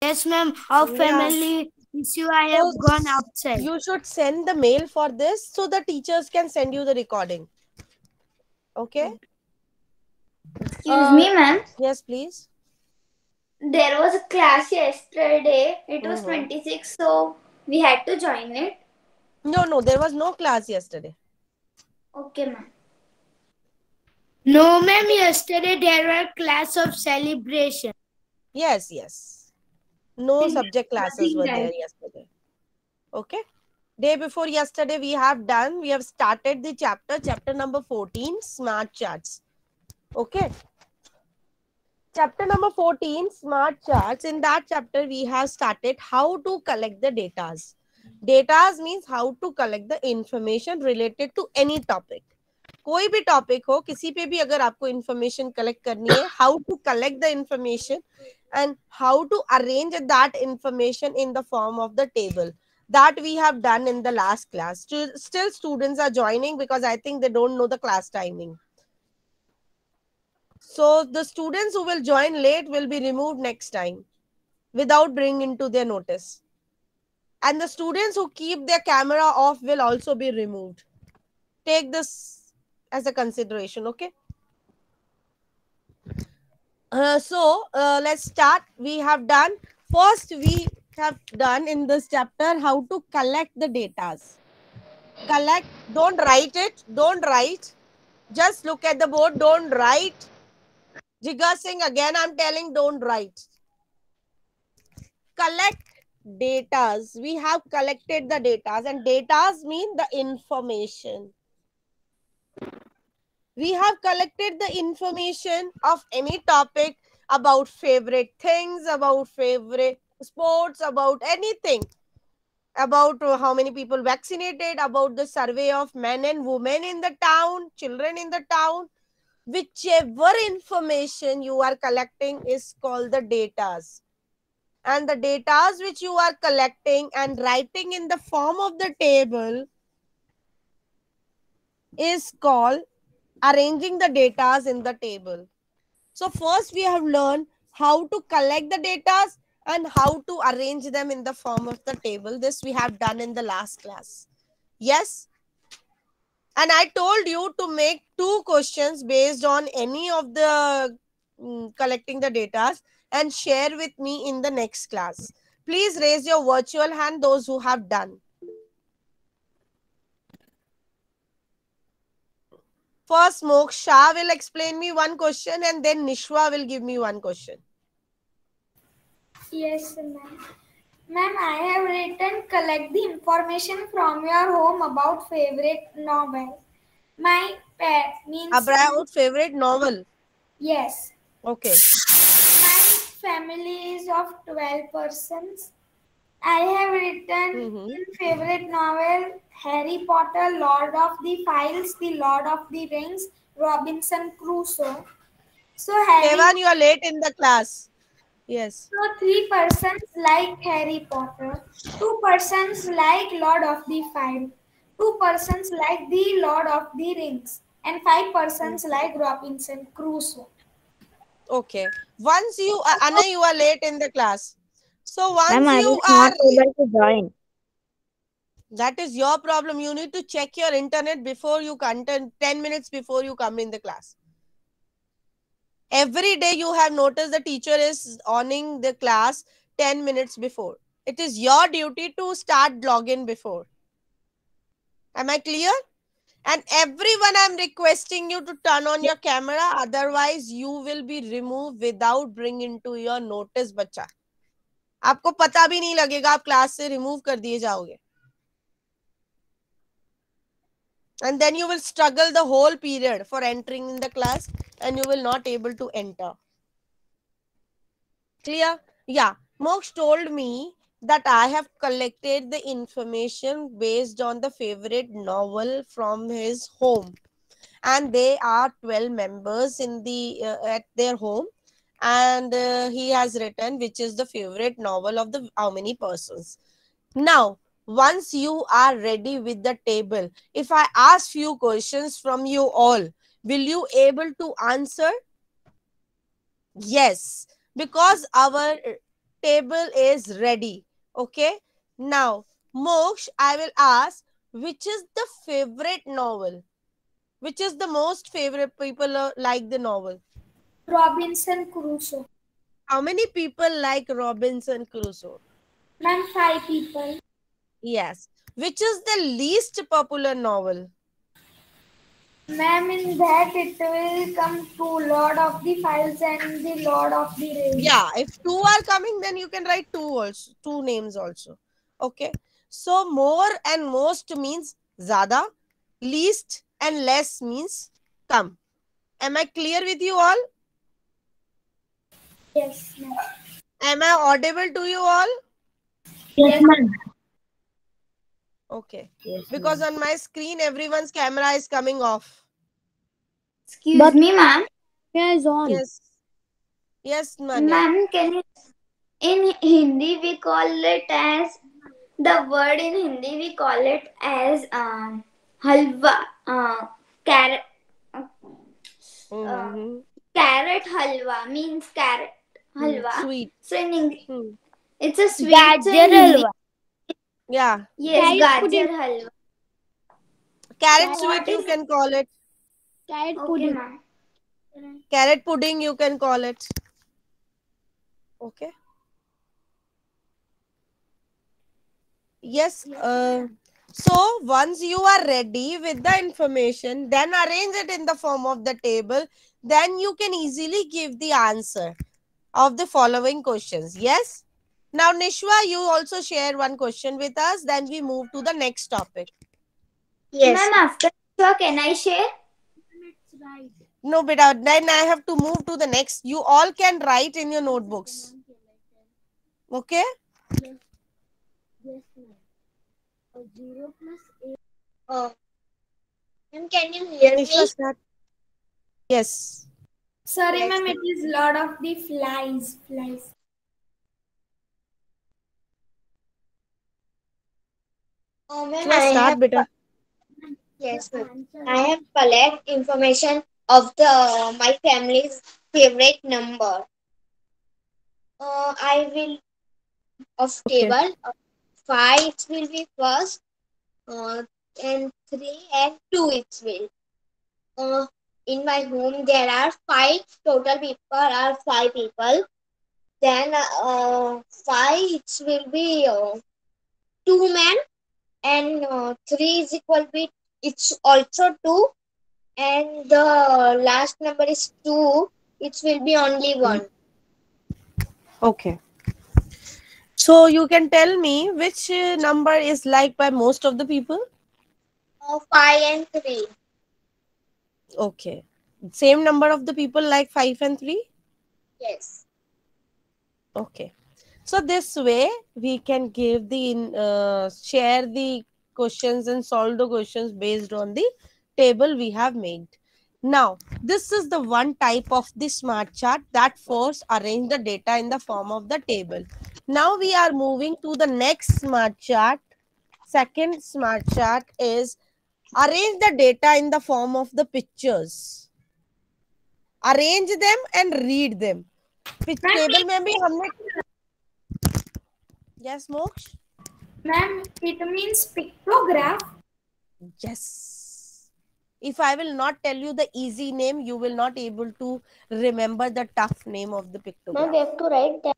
Yes, ma'am. Our Yeah. family issue. I So have gone outside. you should send the mail for this so the teachers can send you the recording. Okay? Excuse me, ma'am. Yes, please. There was a class yesterday. It was Mm-hmm. 26, so we had to join it. No, no, there was no class yesterday. Okay, ma'am. No, ma'am. Yesterday there were class of celebration. Yes, yes. No subject classes Nothing were right. there yesterday. Okay? Day before yesterday, we have started the chapter number 14, Smart Charts. Okay? Chapter number 14, Smart Charts. In that chapter, we have started how to collect the datas. Datas means how to collect the information related to any topic. कोई भी topic हो, किसी पे भी अगर आपको information collect करनी है, how to collect the information and how to arrange that information in the form of the table, that we have done in the last class. Still students are joining because I think they don't know the class timing. So the students who will join late will be removed next time without bringing into their notice, and the students who keep their camera off will also be removed. Take this as a consideration. Okay. Let's start. We have done first. We have done in this chapter how to collect the datas. Collect. Don't write it. Don't write. Just look at the board. Don't write. Jiga Singh, again I'm telling, don't write. Collect datas. We have collected the datas, and datas mean the information. We have collected the information of any topic, about favorite things, about favorite sports, about anything, about how many people vaccinated, about the survey of men and women in the town, children in the town. Whichever information you are collecting is called the datas. And the datas which you are collecting and writing in the form of the table is called arranging the datas in the table. So first we have learned how to collect the datas and how to arrange them in the form of the table. This we have done in the last class. Yes. And I told you to make 2 questions based on any of the collecting the datas and share with me in the next class. Please raise your virtual hand, those who have done. First, Moksha will explain me one question and then Nishwa will give me one question. Yes, ma'am. Ma'am, I have written collect the information from your home about favorite novel. My pet means About favorite novel. yes. Okay. My family is of 12 persons. I have written in favorite novel Harry Potter, Lord of the Files, The Lord of the Rings, Robinson Crusoe. So Kevan, you are late in the class. Yes. So 3 persons like Harry Potter, 2 persons like Lord of the Five, 2 persons like the Lord of the Rings, and 5 persons like Robinson Crusoe. Okay. Once you, Anna, you are late in the class. So Ma'am, once I you was are, not able to join. that is your problem. You need to check your internet before you come, 10 minutes before you come in the class. Every day you have noticed the teacher is owning the class 10 minutes before. It is your duty to start login before. Am I clear? And everyone, I'm requesting you to turn on your camera. Otherwise, you will be removed without bringing into your notice, बच्चा. आपको पता भी नहीं लगेगा, आप class से remove कर दिए जाओगे. And then you will struggle the whole period for entering in the class and you will not able to enter. Clear? Yeah. Moksha told me that I have collected the information based on the favorite novel from his home. And they are 12 members in the at their home, and he has written which is the favorite novel of the how many persons. Now once you are ready with the table, if I ask few questions from you all, will you able to answer? Yes, because our table is ready. Okay. Now, Moksh, I will ask, which is the favorite novel? Which is the most favorite people like the novel? Robinson Crusoe. How many people like Robinson Crusoe? Ma'am, 5 people. Yes. Which is the least popular novel? Ma'am, in that it will come to Lord of the Files and the Lord of the Rings. Yeah, if two are coming, then you can write two also, two names also. Okay. So more and most means zada, least and less means come. Am I clear with you all? Yes, ma'am. Am I audible to you all? Yes, ma'am. Okay. Yes, Because on my screen, everyone's camera is coming off. Excuse me, ma'am. is on. Yes. Yes, Manya. Ma'am, can you? In Hindi, we call it as the word in Hindi. We call it as halwa. Carrot. Mm-hmm. Carrot halwa means carrot halwa. Sweet. So in English, Hmm. it's a sweet. So Gajar in Hindi, halwa. Yeah. yes, Carrot gajar pudding. halwa. Carrot What sweet, you is? can call it. Carrot Okay, pudding. ma'am. Carrot pudding, you can call it. Okay. Yes. So once you are ready with the information, then arrange it in the form of the table. Then you can easily give the answer of the following questions. Yes. Now, Nishwa, you also share one question with us. Then we move to the next topic. Ma'am, after sure, can I share? No, beta. Then I have to move to the next. You all can write in your notebooks. Okay. Ma'am, can you hear Nishwa, me? start. Yes. Sorry, Yes. ma'am, it is Lord of the Flies. Flies. Ma'am, Nishwa, start, beta. yes, ma'am. I have collect information of the my family's favorite number. I will of Okay. table. Five it will be first. Uh, and three and two it will. Uh, in my home there are five total people are five people. Then five it will be two men and three is equal to it's also two and the last number is two. It will be only one. Okay. So you can tell me which number is liked by most of the people? Five and three. Okay. Same number of the people like 5 and 3? Yes. Okay. So this way we can give the share the questions and solve the questions based on the table we have made. Now, this is the one type of the smart chart that first arrange the data in the form of the table. Now we are moving to the next smart chart. Second smart chart is arrange the data in the form of the pictures. Arrange them and read them. Table में भी हमने Yes, Moksh? Ma'am, it means pictograph. Yes. If I will not tell you the easy name, you will not able to remember the tough name of the pictograph. We have to write that.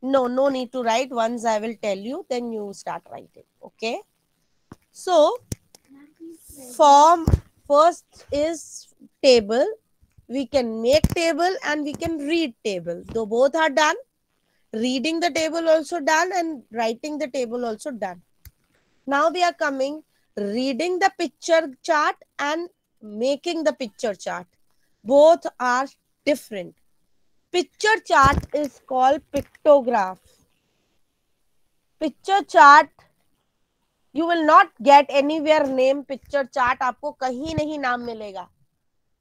No, no need to write. Once I will tell you, then you start writing. Okay. So, form first is table. We can make table and we can read table. Though both are done. Reading the table also done and writing the table also done. Now we are coming reading the picture chart and making the picture chart. Both are different. Picture chart is called pictograph. Picture chart you will not get anywhere name picture chart. आपको कहीं नहीं नाम मिलेगा.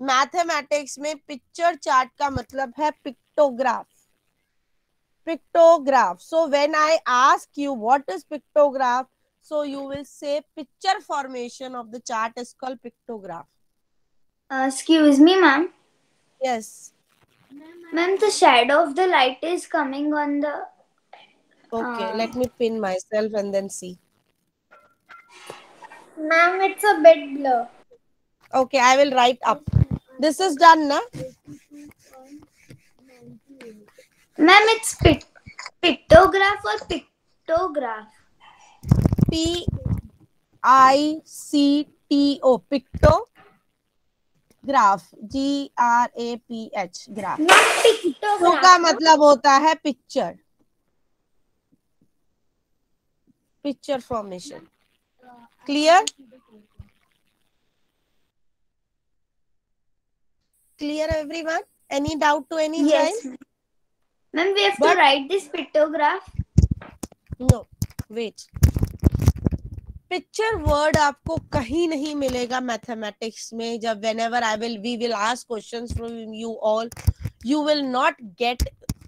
Mathematics में picture chart का मतलब है pictograph. Pictograph. So when I ask you what is pictograph, so you will say picture formation of the chart is called pictograph. Excuse me, ma'am. Yes. Ma'am, the shadow of the light is coming on the Okay, let me pin myself and then see. Ma'am, it's a bit blur. Okay, I will write up. This is done, na? Ma'am, it's pictograph or pictograph? P-I-C-T-O. Pictograph. G-R-A-P-H. Graph. Not तो pictograph. का मतलब होता है picture. Picture formation. Clear? Clear, everyone? Any doubt to any Yes. child? Ma'am, we have But- to write this pictograph. No, wait. Picture word आपको कहीं नहीं मिलेगा mathematics में. जब whenever we will ask questions from you all, you will not get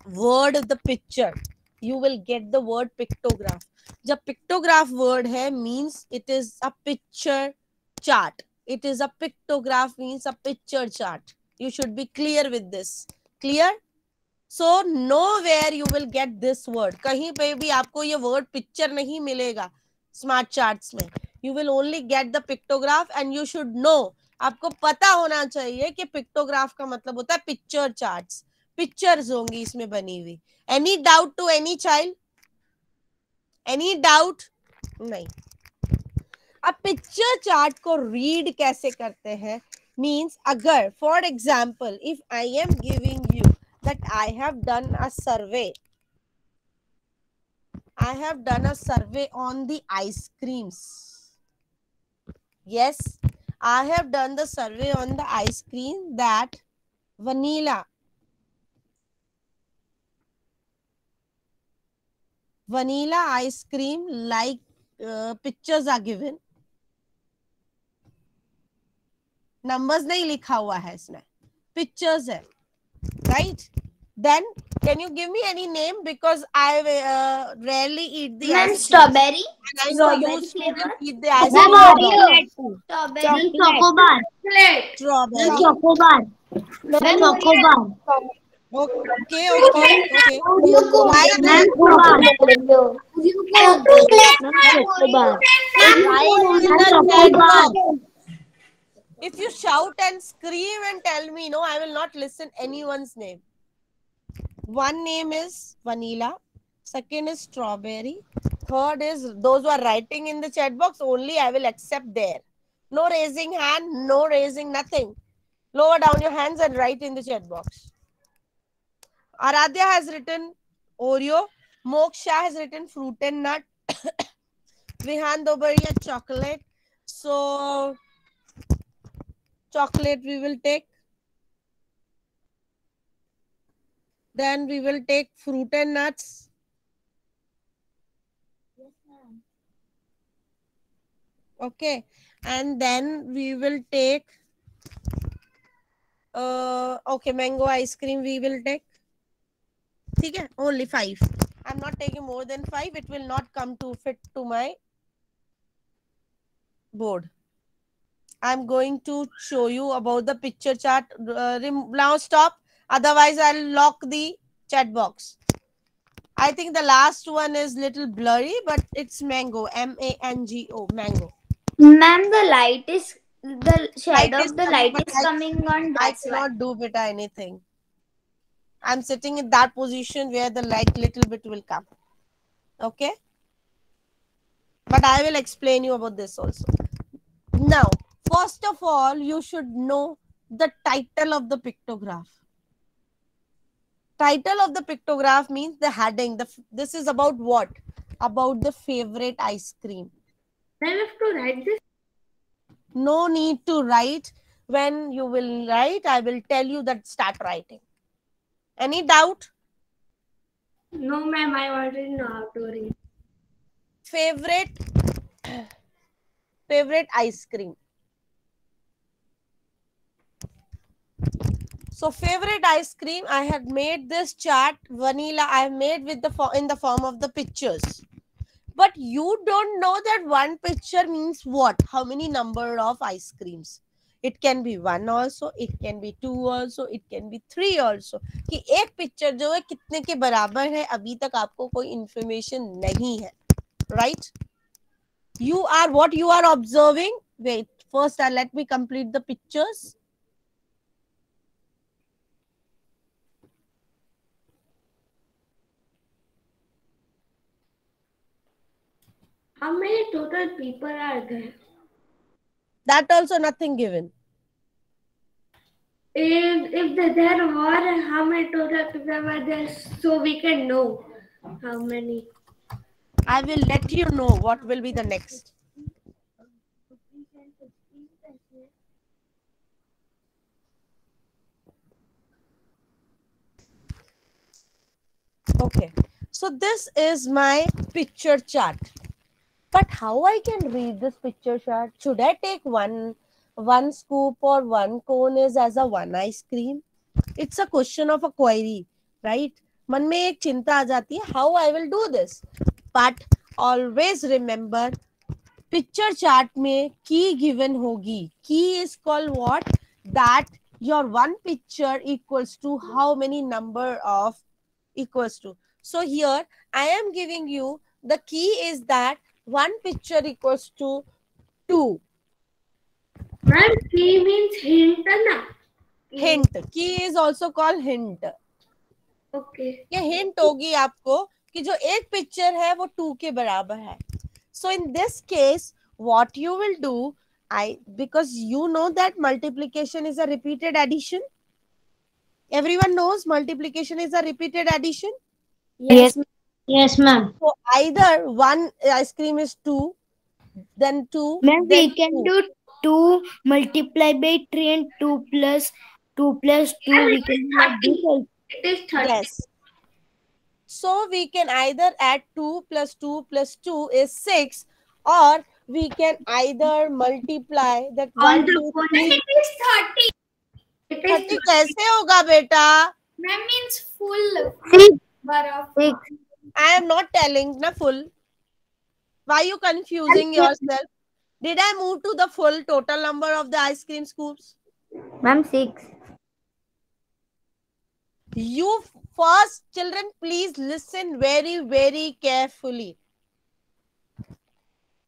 word the picture, you will get the word pictograph. जब pictograph word है means it is a picture chart. It is a pictograph means a picture chart. You should be clear with this. Clear? So nowhere you will get this word. कहीं पे भी आपको ये word picture नहीं मिलेगा smart charts में. You will only get the pictograph and you should know. आपको पता होना चाहिए कि पिक्टोग्राफ का मतलब होता है पिक्चर चार्ट्स. पिक्चर्स होंगी इसमें बनी हुई. Any doubt to any child? Any doubt? नहीं. अब पिक्चर चार्ट को रीड कैसे करते हैं? मीन्स अगर for example if I am giving you that I have done a survey. I have done a survey on the ice creams. Yes, I have done the survey on the ice cream that vanilla ice cream like pictures are given. Numbers नहीं लिखा हुआ है इसमें, pictures है, right? Then can you give me any name because I rarely eat the Ma'am, ice cream. strawberry. And I know you Strawberry students flavor. eat the ice Ma'am, cream. Oreo. Strawberry. Chocobar. Strawberry. Chocobar. Ma'am, Chocobar. Okay, okay, okay. Write Ma'am, it. Chocobar. Ma'am, Chocobar. Write in the chat box. If you shout and scream and tell me, no, I will not listen anyone's name. One name is vanilla. Second is strawberry. Third is those who are writing in the chat box, only I will accept there. No raising hand, no raising nothing. Lower down your hands and write in the chat box. Aradhya has written Oreo. Moksha has written fruit and nut. Vihan Dobariya chocolate. So chocolate we will take. Then we will take fruit and nuts. Yes, ma'am. Okay. And then we will take okay, mango ice cream we will take. Okay, only 5. I'm not taking more than 5. It will not come to fit to my board. I'm going to show you about the picture chart. Now stop. Otherwise, I'll lock the chat box. I think the last one is little blurry, but it's mango. M-A-N-G-O. Mango. Ma'am, the shade Light of the light is coming on. I That's why. cannot do beta anything. I'm sitting in that position where the light little bit will come. Okay. But I will explain you about this also. Now, first of all, you should know the title of the pictograph. Title of the pictograph means the heading. This is about what? About the favorite ice cream. I have to write this. No need to write. When you will write, I will tell you that start writing. Any doubt? No, ma'am, I already know how to read. Favorite ice cream. So favorite ice cream, I had made this chart vanilla. I have made with in the form of the pictures. But you don't know that one picture means what? How many number of ice creams? It can be 1 also, it can be 2 also, it can be 3 also. कि एक picture जो है कितने के बराबर है, अभी तक आपको कोई इंफॉर्मेशन नहीं है, right? You are what you are observing. Wait, first let me complete the pictures. How many total people are there? That also nothing given. If there were, how many total people were there, so we can know how many? I will let you know what will be the next. Okay, so this is my picture chart. But how I can read this picture chart? Should I take one scoop or one cone is as a one ice cream? It's a question of a query, right? मन में एक चिंता आ जाती है, how I will do this? But always remember, picture chart में key given होगी. Key is called what? That your one picture equals to how many number of equals to. So here I am giving you the key is that one picture equals to 2. Ma'am, key means hint na? Hint. Key is also called hint. Okay. ये hint होगी आपको कि जो एक picture है वो 2 के बराबर है. So in this case, what you will do, because you know that multiplication is a repeated addition. Everyone knows multiplication is a repeated addition. Yes. Yes, ma'am. So either one ice cream is 2, then 2. Ma'am, then we can 2. do 2 multiplied by 3 and 2 plus 2 plus 2. We can have this also. It is 30. Yes. So we can either add 2 plus 2 plus 2 is 6, or we can either multiply that All 1, the 2, four. 3. It is 30. It is 30 कैसे होगा बेटा? Ma'am means full 6. number of. 6. I am not telling na full. Why are you confusing yourself? Did I move to the full total number of the ice cream scoops? Ma'am, 6. You first, children, please listen very, very carefully.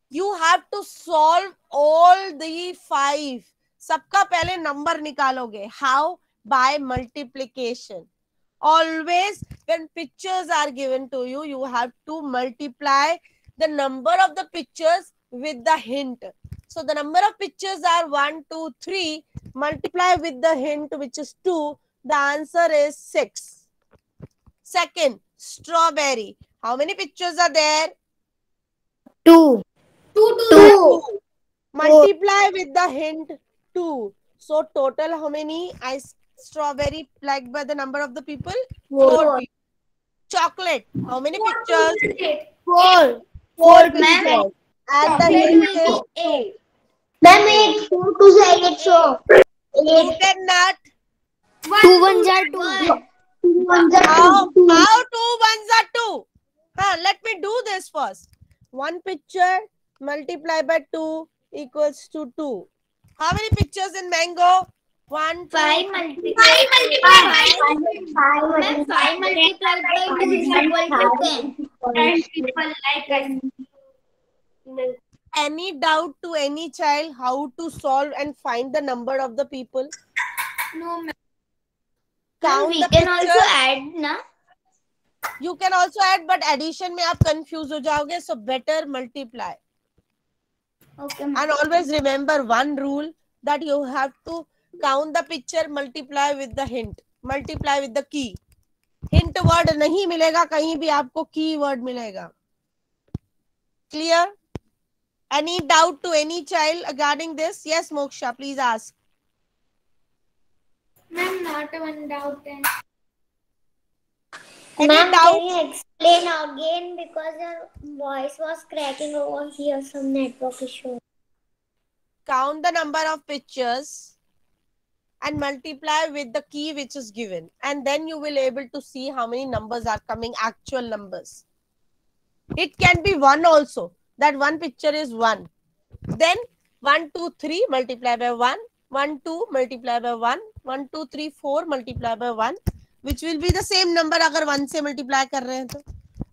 You have to solve all the 5. सबका पहले number निकालोगे. How? By multiplication. Always when pictures are given to you, you have to multiply the number of the pictures with the hint. So the number of pictures are 1, 2, 3. Multiply with the hint, which is 2. The answer is 6. Second, strawberry. How many pictures are there? 2. 2. Multiply with the hint 2. So total how many strawberry liked by the number of the people? 4 people. Chocolate. How many pictures? 4. 4 pictures. And the hint is 2. Ma'am, 8. 4 to 8. So, 8. You cannot. 2 ones are 2. How 2 ones are 2? Let me do this first. One picture multiplied by 2 equals to 2. How many pictures in mango? 1, 2, 5 multiplied by 2 is equal to 10. 10 people like us. Any doubt to any child how to solve and find the number of the people? No, ma'am. Count We the can pictures. also add, na? You can also add, but addition में आप confuse हो जाओगे, so better multiply. Okay. And always remember one rule, that you have to count the picture, multiply with the hint, multiply with the key. Hint word नहीं मिलेगा, कहीं भी आपको key word मिलेगा. Clear? Any doubt to any child regarding this? Yes, Moksha, please ask. Ma'am, not one doubt. Any Ma'am, doubt? can you explain again, because your voice was cracking over here, some network issue. Count the number of pictures and multiply with the key which is given, and then you will able to see how many numbers are coming, actual numbers. It can be 1 also, that one picture is 1. Then 1, 2, 3 multiply by 1, 1, 2 multiply by 1. 1, 2, 3, 4 multiply by 1, which will be the same number अगर 1 से multiply कर रहे हैं तो.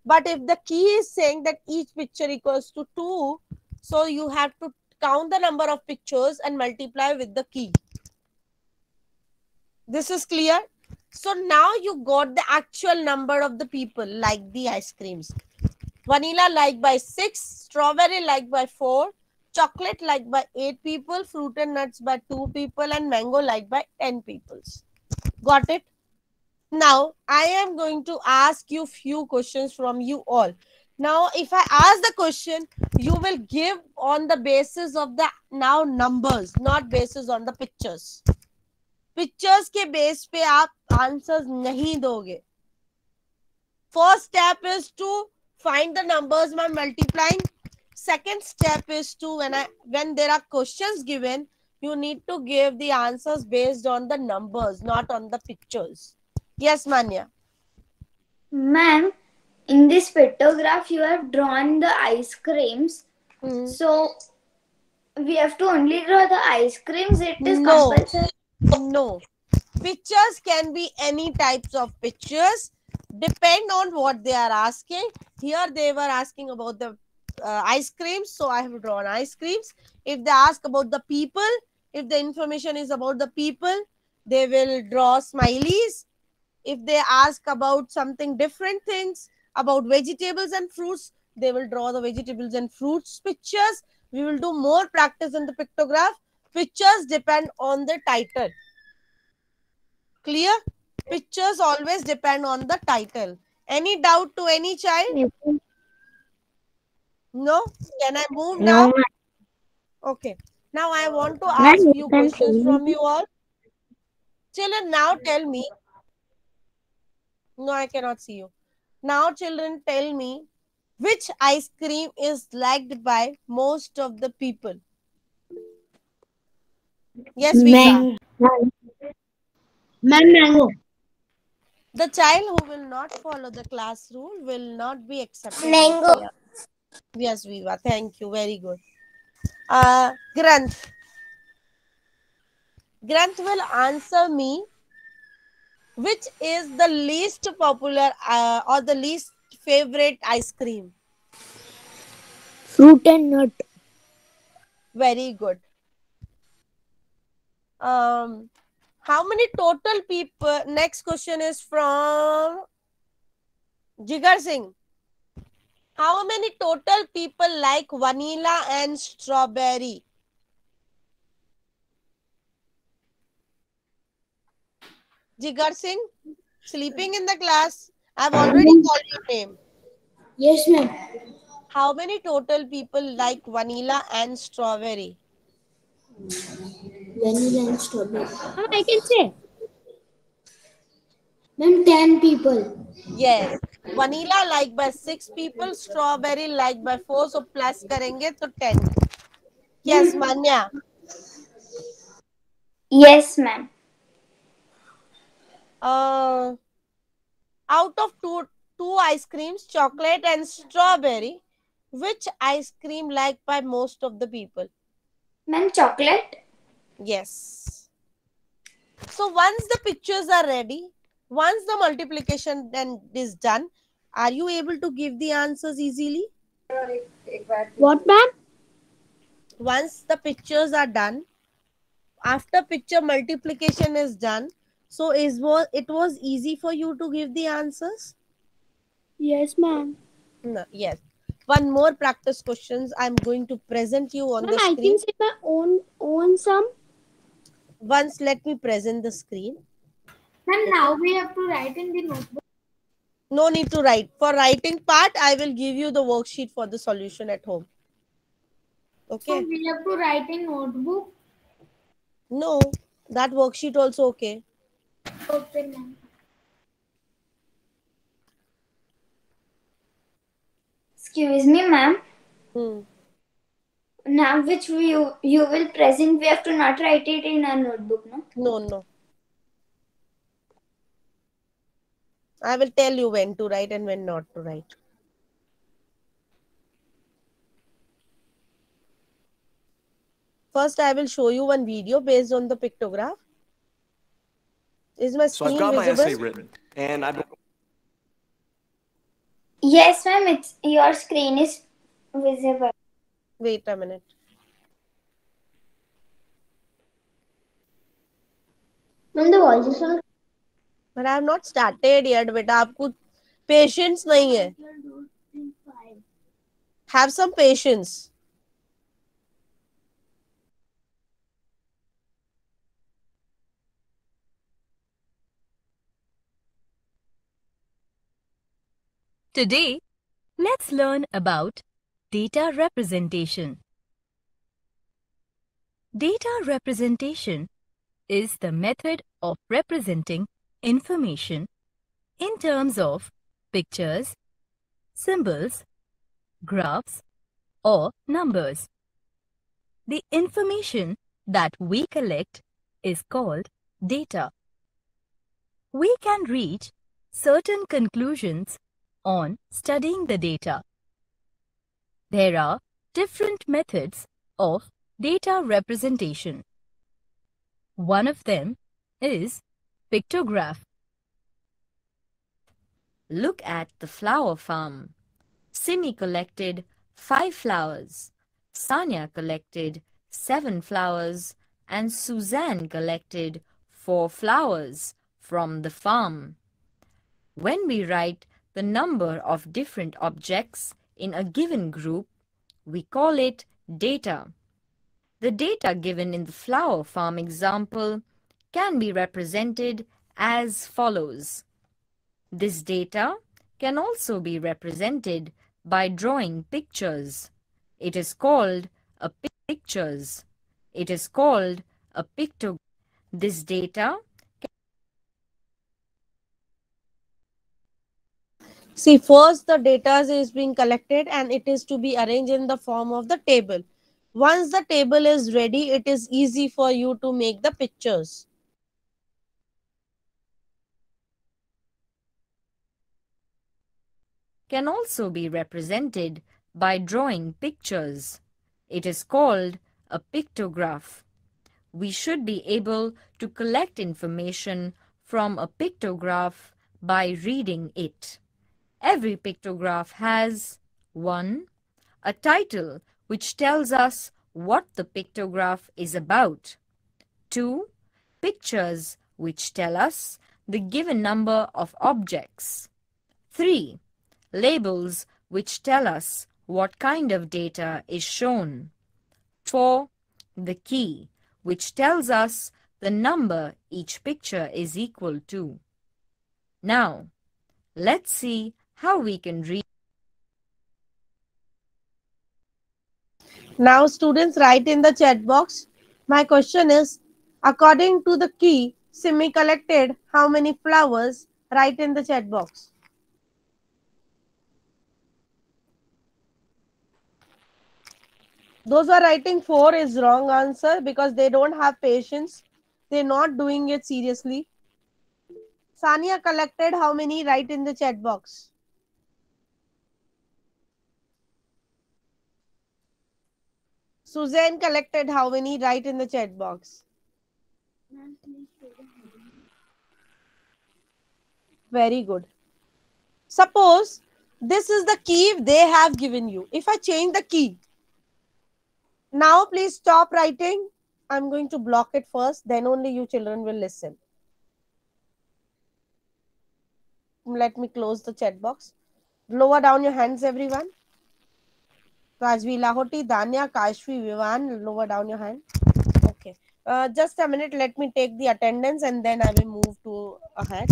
But if the key is saying that each picture equals to 2, so you have to count the number of pictures and multiply with the key. This is clear? So now you got the actual number of the people like the ice creams. Vanilla liked by 6, strawberry liked by 4, chocolate liked by 8 people, fruit and nuts by 2 people, and mango liked by 10 people. Got it? Now I am going to ask you few questions from you all. Now if I ask the question, you will give on the basis of the now numbers, not basis on the pictures. Pictures के base पे आप answers नहीं दोगे. First step is to find the numbers by multiplying. Second step is to when there are questions given, you need to give the answers based on the numbers, not on the pictures. Yes, Manya. Ma'am, in this pictograph you have drawn the ice creams. So we have to only draw the ice creams. It is compulsory. No. Pictures can be any types of pictures. Depend on what they are asking. Here they were asking about the ice creams, so I have drawn ice creams. If they ask about the people, if the information is about the people, they will draw smileys. If they ask about something different things, about vegetables and fruits, they will draw the vegetables and fruits pictures. We will do more practice in the pictograph. Pictures depend on the title. Clear? Pictures always depend on the title. Any doubt to any child? No? Can I move now? No. Okay. Now I want to ask few questions from you all. Children, now tell me. No, I cannot see you. Now, children, tell me which ice cream is liked by most of the people. Yes, Vika. Mango. The child who will not follow the class rule will not be accepted. Mango. Yes, Viva. Thank you. Very good. Granth. Granth will answer me which is the least popular or the least favorite ice cream. Fruit and nut. Very good. How many total people? Next question is from Jigar Singh. How many total people like vanilla and strawberry? Jigar Singh, sleeping in the class. I've already called your name. Yes, ma'am. How many total people like vanilla and strawberry? Vanilla and strawberry. I can say. Ma'am, 10 people. Yes. Vanilla like by 6 people, strawberry like by 4. So plus करेंगे तो 10. Yes, Manya. Yes, ma'am. Out of two ice creams, chocolate and strawberry, which ice cream liked by most of the people? Ma'am, chocolate. Yes. So once the pictures are ready, once the multiplication then is done, are you able to give the answers easily? What, ma'am? Once the pictures are done, after picture multiplication is done, so it was easy for you to give the answers? Yes, ma'am. No, yes. One more practice questions I'm going to present you on the screen. I can say my own sum. Once let me present the screen. And now we have to write in the notebook. No need to write. For writing part, I will give you the worksheet for the solution at home. Okay. So we have to write in notebook. No, that worksheet also okay. Okay, ma'am. Excuse me, ma'am. Now which you will present, we have to not write it in our notebook, no? No. I will tell you when to write and when not to write. First, I will show you one video based on the pictograph. Is my So I've screen got my visible? essay written, and I've Yes, ma'am. It's your screen is visible. Wait a minute. Ma'am, the voice is not. But I have not started yet, बेटा आपको patience नहीं है. Have some patience. Today, let's learn about data representation. Data representation is the method of representing information in terms of pictures, symbols, graphs, or numbers. The information that we collect is called data. We can reach certain conclusions on studying the data. There are different methods of data representation. One of them is pictograph. Look at the flower farm. Simi collected 5 flowers. Sanya collected 7 flowers and Suzanne collected 4 flowers from the farm. When we write the number of different objects in a given group, we call it data. The data given in the flower farm example can be represented as follows. This data can also be represented by drawing pictures. It is called a pictures. It is called a pictogram. This data See, first the data is being collected and it is to be arranged in the form of the table. Once the table is ready, it is easy for you to make the pictures. can also be represented by drawing pictures. It is called a pictograph. We should be able to collect information from a pictograph by reading it. Every pictograph has 1. A title which tells us what the pictograph is about. 2. Pictures which tell us the given number of objects. 3. Labels which tell us what kind of data is shown. 4. The key which tells us the number each picture is equal to. Now, let's see how we can read. Now students, write in the chat box. My question is, according to the key, Simi collected how many flowers? Write in the chat box. Those who are writing 4 is wrong answer because they don't have patience. They're not doing it seriously. Sania collected how many? Write in the chat box. Suzanne collected how many? Write in the chat box. Very good. Suppose this is the key they have given you. If I change the key, now please stop writing. I'm going to block it first, then only you children will listen. Let me close the chat box. Lower down your hands, everyone. Rajvi, Lahoti, Danya, Kashvi, Vivan, lower down your hand. Okay. Just a minute. Let me take the attendance and then I will move to ahead.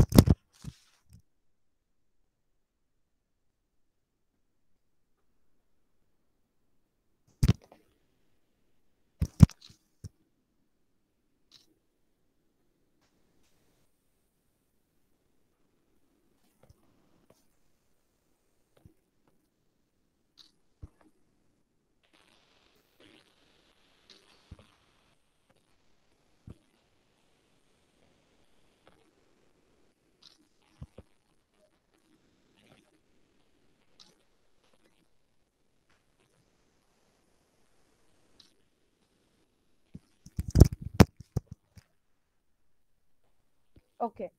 Okay.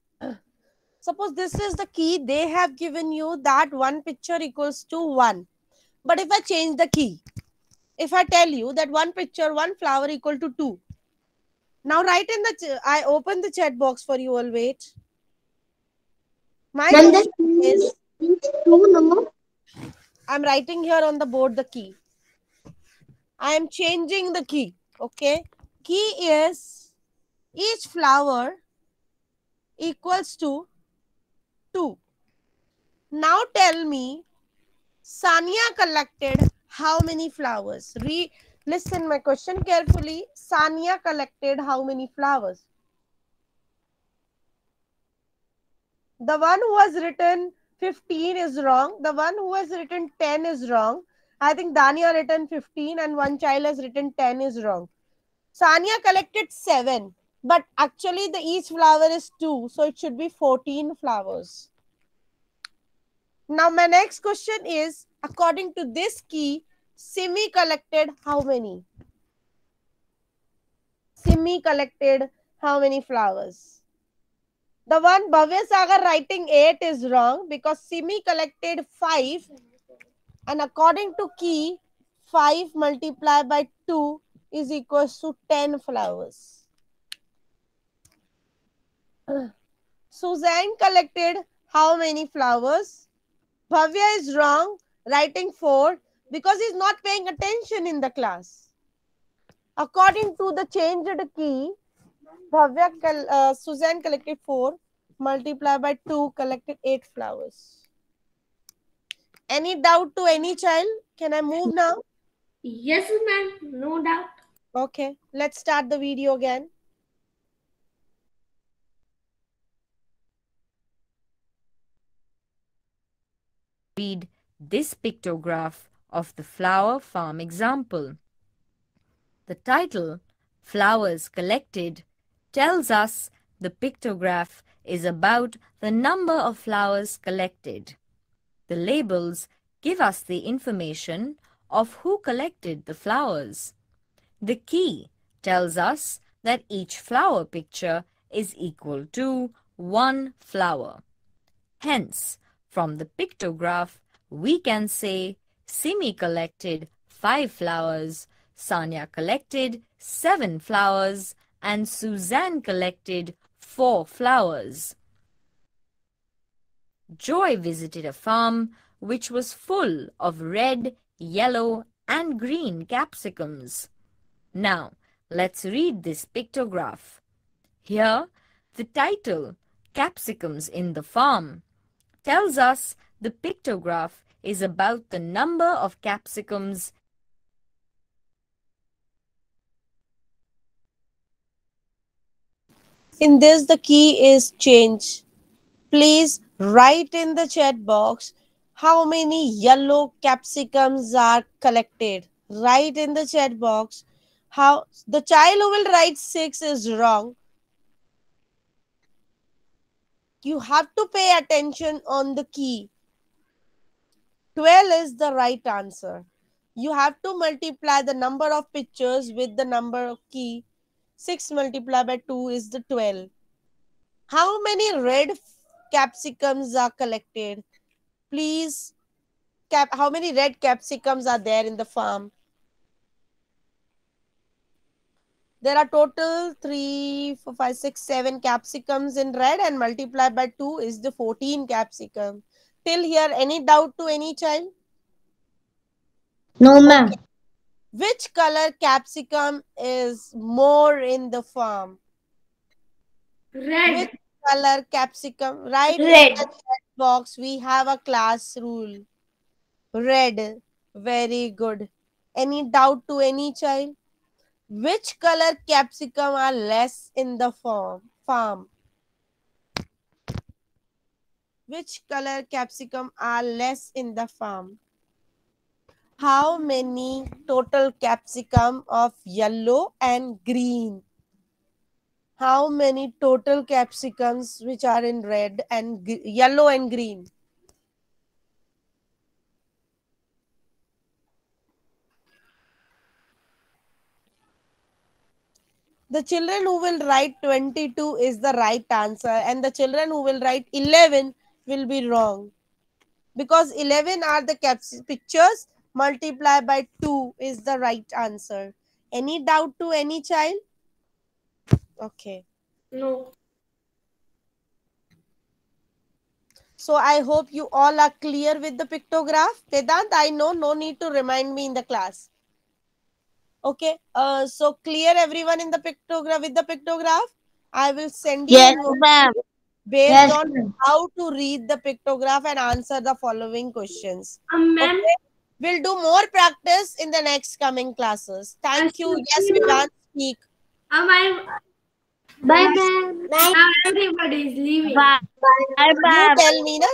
Suppose this is the key. They have given you that one picture equals to 1. But if I change the key, if I tell you that one picture, one flower equal to 2. Now write in the, I open the chat box for you all, wait. My Ma'am, the question is, two, no? I'm writing here on the board the key. I am changing the key. Okay. Key is each flower equals to 2. Now tell me, Sania collected how many flowers? Listen my question carefully. Sania collected how many flowers? The one who has written 15 is wrong. The one who has written 10 is wrong. I think Dania written 15 and one child has written 10 is wrong. Sania collected 7. But actually the each flower is 2. So it should be 14 flowers. Now my next question is, according to this key, Simi collected how many? Simi collected how many flowers? The one Bhavya Sagar writing 8 is wrong because Simi collected 5 and according to key, 5 multiplied by 2 is equals to 10 flowers. Suzanne collected how many flowers? Bhavya is wrong, writing 4 because he's not paying attention in the class. According to the changed key, Suzanne collected 4, multiplied by 2, collected 8 flowers. Any doubt to any child? Can I move now? Yes, ma'am. No doubt. Okay, let's start the video again. Read this pictograph of the flower farm example. The title, Flowers Collected, tells us the pictograph is about the number of flowers collected. The labels give us the information of who collected the flowers. The key tells us that each flower picture is equal to 1 flower. Hence, from the pictograph, we can say Simi collected 5 flowers, Sanya collected 7 flowers, and Suzanne collected 4 flowers. Joy visited a farm which was full of red, yellow, and green capsicums. Now, let's read this pictograph. Here, the title, Capsicums in the Farm, tells us the pictograph is about the number of capsicums In this, the key is change. Please write in the chat box how many yellow capsicums are collected. Write in the chat box. How the child who will write 6 is wrong. You have to pay attention on the key. 12 is the right answer. You have to multiply the number of pictures with the number of key. 6 multiplied by 2 is the 12. How many red capsicums are collected? Please, how many red capsicums are there in the farm? There are total 3, 4, 5, 6, 7 capsicums in red and multiplied by 2 is the 14 capsicum. Till here, any doubt to any child? No, ma'am. Okay. Which color capsicum is more in the farm? Red. Which color capsicum? Right in Red. the chat box, we have a class rule. Red. Very good. Any doubt to any child? Which color capsicum are less in the farm? Which color capsicum are less in the farm? How many total capsicum of yellow and green? How many total capsicums which are in red and yellow and green? The children who will write 22 is the right answer, and the children who will write 11 will be wrong, because 11 are the pictures. Multiply by 2 is the right answer. Any doubt to any child? Okay. No. So I hope you all are clear with the pictograph. Vedant, I know no need to remind me in the class. Okay. So clear everyone in the pictograph with the pictograph. I will send you Yes, a ma'am. based Yes, on ma'am. how to read the pictograph and answer the following questions. Ma'am, Okay. We'll do more practice in the next coming classes. Thank you. Yes, Shruti, Vivant, speak. I Bye, ma'am. now everybody is leaving. Bye, You ma'am. tell me, na?